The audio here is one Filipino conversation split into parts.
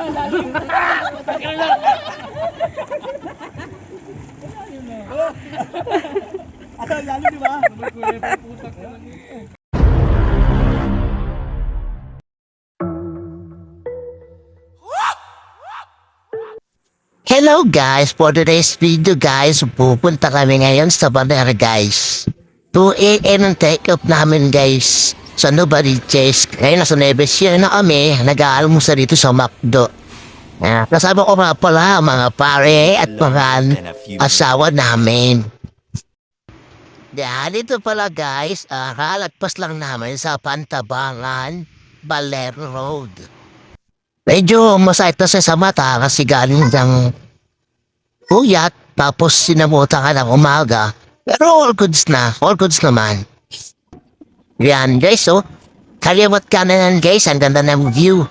Asa lalim, di ba? Hello guys, for today's video guys, pupunta kami ngayon sa Baler guys. 2 AM ang take-up namin guys sa Novaliches. Ngayon nasa Neves yun na kami, nag-aalmusa dito sa McDo. Kasama ko nga pala mga pare at mga asawa namin. Dito pala guys, kalagpas lang namin sa Pantabangan, Baler Road. Medyo masakit na sa mata kasi galing ng puyat tapos sinamuta ka ng umaga. Pero all goods na, all goods naman. Yan guys, oh. Kaliwat kanan guys, ang ganda ng view.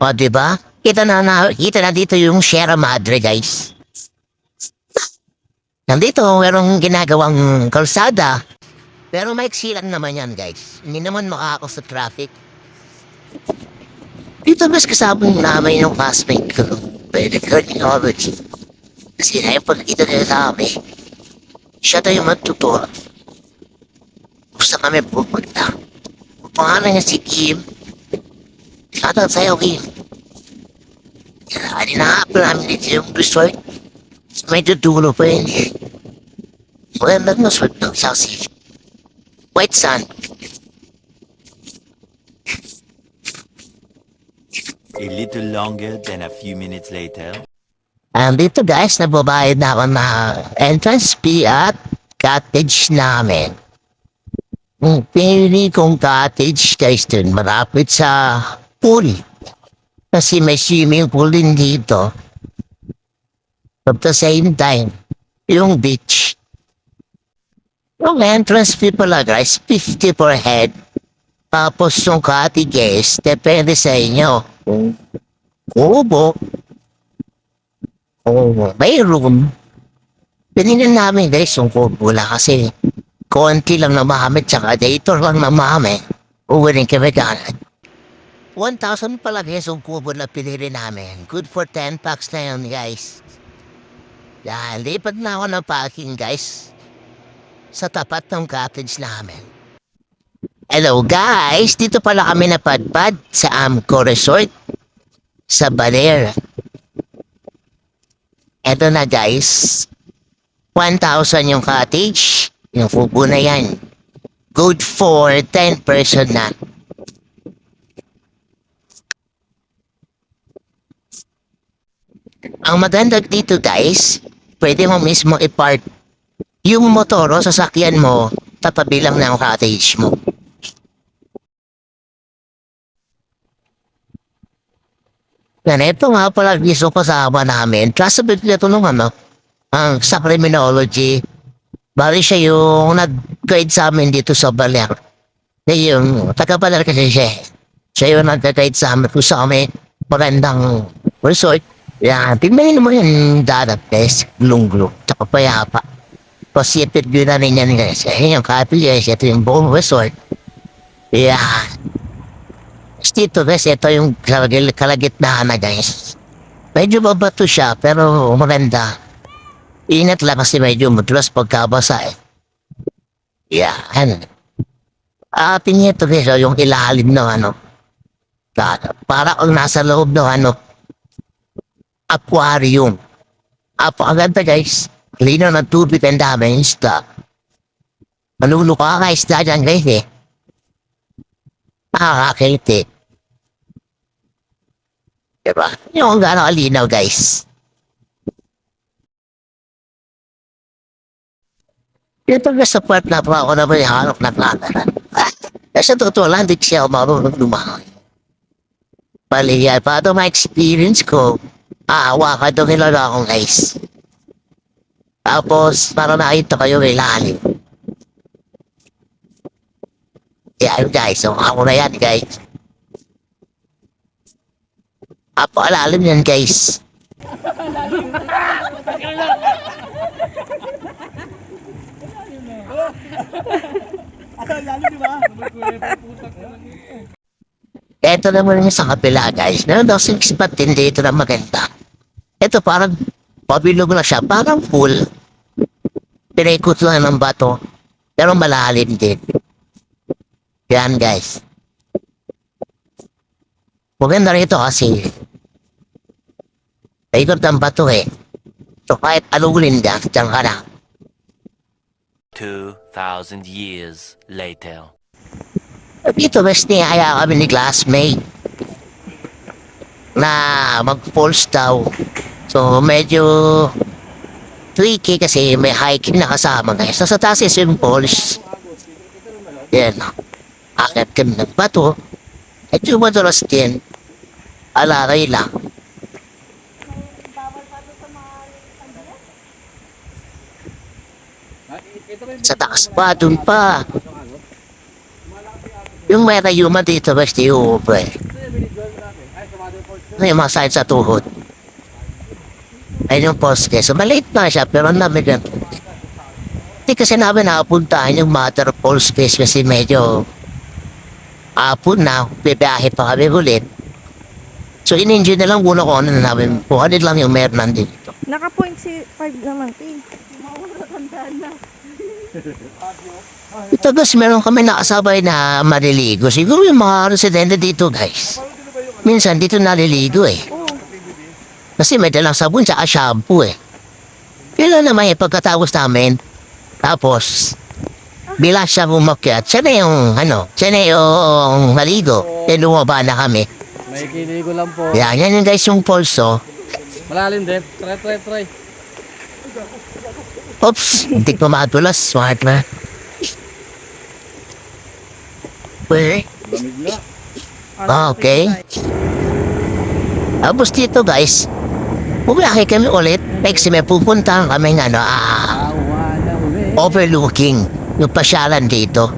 O diba? Kita na dito yung Sierra Madre guys. Nandito, merong ginagawang kalsada. Pero maiksi lang naman yan guys. Hindi naman makakos sa traffic. Dito mas kasama namin yung classmate ko. Pwede ko rin knowledge. Kasi na yung pagkita nila namin. Siya tayo magtuturo. Gusto kami pupunta. Ang pangalan niya si Kim. Shoutout sa'yo Kim. Kaya hinahanap namin dito yung resort. May tutulo pa yun eh. Magandang resort ng South City. White Sand. A little longer than a few minutes later. Dito guys, nababayad na ako na entrance fee at cottage namin. Pinili kong cottage guys dun, malapit sa pool. Kasi may swimming pool din dito. At the same time, yung beach. Yung entrance fee pala guys, 50 per head. Tapos yung cottages, depende sa inyo. Kubo. May room. Pininin namin guys yung kubo lang kasi konti lang na mahamit tsaka dator lang na mahamit. Uwi rin kami kanan. 1,000 pala guys yung kubo na pinili namin. Good for 10 packs na yun guys. Yan, lipat na ako ng parking guys. Sa tapat ng cottage namin. Hello guys, dito pala kami napadpad sa Amco Resort sa Baler. Eto na guys, 1,000 yung cottage, yung kubo na yan. Good for 10 person na. Ang maganda dito guys, pwede mo mismo i-park yung motor o sasakyan mo tapabi lang ng cottage mo. Ganito nga pala gusto kasama namin. Trustable na ito nung sa criminology. Bali siya yung nag-guide sa amin dito sa Baler. Yung taga-Baler kasi siya. Siya yung nag-guide sa amin kung sa kami magandang resort. Yan, tignan mo yung dadat guys. Glung-glung. Tsaka payapa. Pasipit yun na rin yan guys. Yan yung cottage guys. Ito yung buong resort. Yan. Dito guys, ito yung kalagitnaan na guys. Medyo mabato siya, pero maganda. Ingat lang kasi medyo madulas pagkabasa eh. Yan. Tingin ito guys, yung ilalim ng para kung nasa loob ng aquarium. Apakaganda guys. Lino ng tubig ang dami yung isda. Maluluka ka isda dyan guys eh. Nakakakiliti. Diba? Yung gano'ng alinaw guys. Ito nga sa part na pa ako na may hanap na kakaran. Kasi totoo lang, di siya marunong lumahan. Bali yan, paano ma-experience ko, aawa ka doon nila ako guys. Tapos, para nakita kayo may lalim. Yan guys, so ako na yan guys. Apakalalim yan guys. Asa lalim, di ba? Ito naman yung sa kapila guys. Meron daw 6 spot din dito na maganda. Ito parang pabilog na siya. Parang full. Pinaikot lang ng bato. Pero malalim din. Yan guys. Maganda rito kasi paikot ng bato eh. So kahit alugulin dyan, dyan ka na. 2,000 years later. Dito best niyaya kami ni classmate na mag-falls daw. So medyo tricky kasi may hiking na kasama guys. So, sa taas is yung falls. Yan. Akit kami ng bato. At yung madalas din, alaray lang. Sa taas pa, dun pa. Yung may rayuma dito, basta yung ubre. Ano yung mga sakit sa tuhod? Ayun yung poste. So, maliit na siya, pero ang dami dyan. Hindi kasi namin nakapuntahan yung mother fall space kasi medyo apon na, bibiyahe pa kami ulit. So, in-enjoy na lang muna ko ano na namin. Puhanid lang yung meron nandito. Naka 0.5 naman, Ting. Ito guys, meron kami nakasabay na maliligo. Siguro yung mga residente dito guys. Minsan dito naliligo eh. Oo. Kasi may dalang sabon sa shampoo eh. Yun lang naman eh, pagkatapos namin. Tapos, bila siya bumakyat, siya na yung, siya na yung maligo. Then lumaba na kami. May kiligo lang po. Yan yung guys yung pulso. Malalim din. Try. Oops, hindi ko madulas. Smart na. Wait. Lamig na. Okay. Tapos dito guys, bumiyake kami ulit. Kasi may pupuntahan kami Wala ulit. overlooking yung pasyalan dito.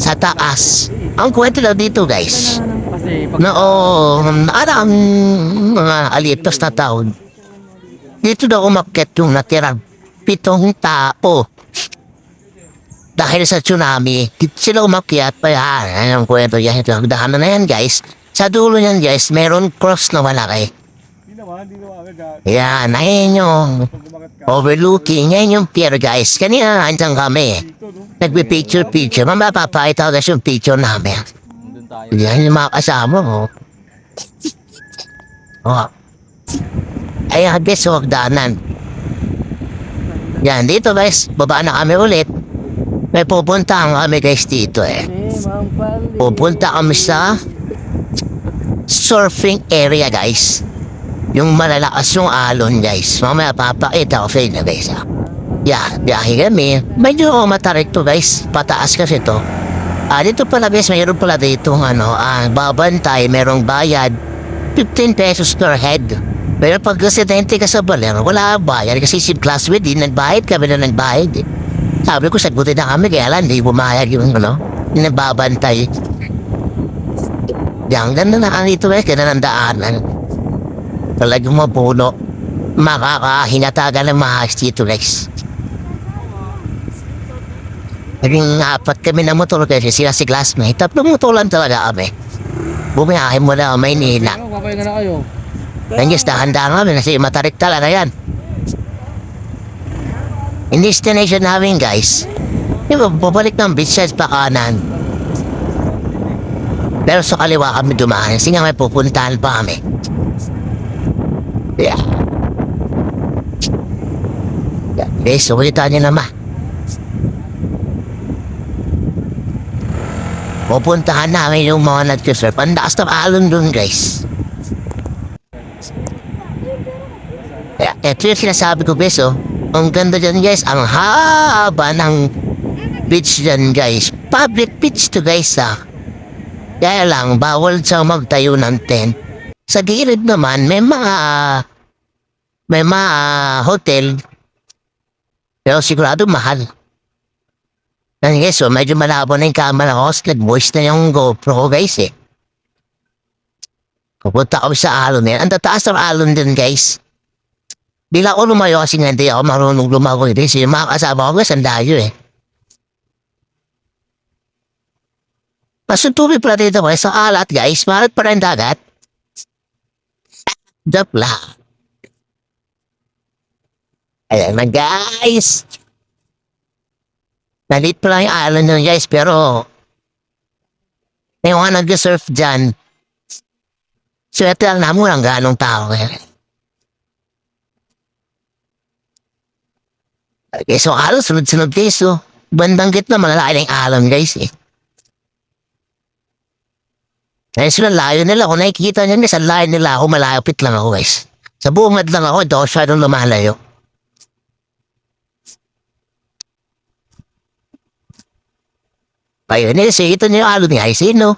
Sa taas. Ang kwento lang dito guys. Kasi pag Noong nakarang mga alitos na taon, dito daw umakyat yung natirang 7 tao. Dahil sa tsunami, dito sila umakyat pa yan. Anong kwento yan? Ito, daanan na yan guys. Sa dulo niyan guys, meron cross na malaki. Hindi naman. Yan, ayun yung Pag umagat ka. overlooking. Yan yung pier guys. Kanina andyan kami. Dito, no? Nagpipicture-picture. Mamapapakita ko guys yung picture namin. Doon tayo. Yan yung mga kasama ko. Oh. Ayan guys, huwag daanan. Yan, dito guys, baba na kami ulit. May pupuntahan kami guys dito eh. Pupunta kami sa surfing area guys. Yung malalakas yung alon guys. Mamaya papakita ko sa inyo guys ha. Yeah, biyahe kami. Medyo matarik to guys. Pataas kasi to. Dito pala guys, mayroon pala dito babantay, merong bayad. 15 pesos per head. Pero pag residente ka sa Baler, wala kang bayad kasi si classmate din, nagbayad kami na nagbayad eh. Sabi ko, sagutin na kami, kaya lang, hindi bumayag yung yung nagbabantay. Diyan, ganda na dito guys, ganda ng daanan. Talagang mapuno. Makakahinatagan ng mahas dito guys. Naging 4 kami na motor kasi sila si classmate. 3 motor lang talaga kami. Bumiyahe mo na Maynila. Papahinga na kayo. Nangyos, dahan-dahan kami kasi matarik talaga yan. In destination namin guys, yung babalik ng beach side pa kanan. Pero sa kaliwa kami dumaan kasi nga may pupuntahan pa kami. Yeah. Guys, ulitan nyo naman. Pupuntahan namin yung mga nag-surf. Ang taas ng alon dun guys. Ito yung sinasabi ko guys oh. Ang ganda dyan guys. Ang haba ng beach dyan guys. Public beach to guys Kaya lang bawal sa magtayo ng tent. Sa gilid naman may mga hotel. Pero sigurado mahal. Yan guys so medyo malabo na yung camera ko. Nag-voice na yung GoPro ko guys eh. Pupunta kami sa alon yan. Ang tataas ng alon din guys. Bila ko lumayo kasi nga hindi ako marunong lumago eh. Kasi yung mga kasama ko guys, ang layo eh. Mas yung tubig pala dito guys, sa alat guys, marat pa rin dagat. Joke lang. Ayan na guys. Nalit pa lang yung island nyo guys, pero may mga nag-surf dyan. Swerte lang namin walang ganong tao ngayon. Okay, so halos sunod-sunod guys, so. Bandang gitna, malalaki na yung alam guys eh. Kaya sila layo nila, kung nakikita nyo sa layo nila ako, malapit lang ako guys. Sa bungad lang ako, hindi ako masyadong lumalayo. Ayun eh, so ito nyo yung alon guys, no?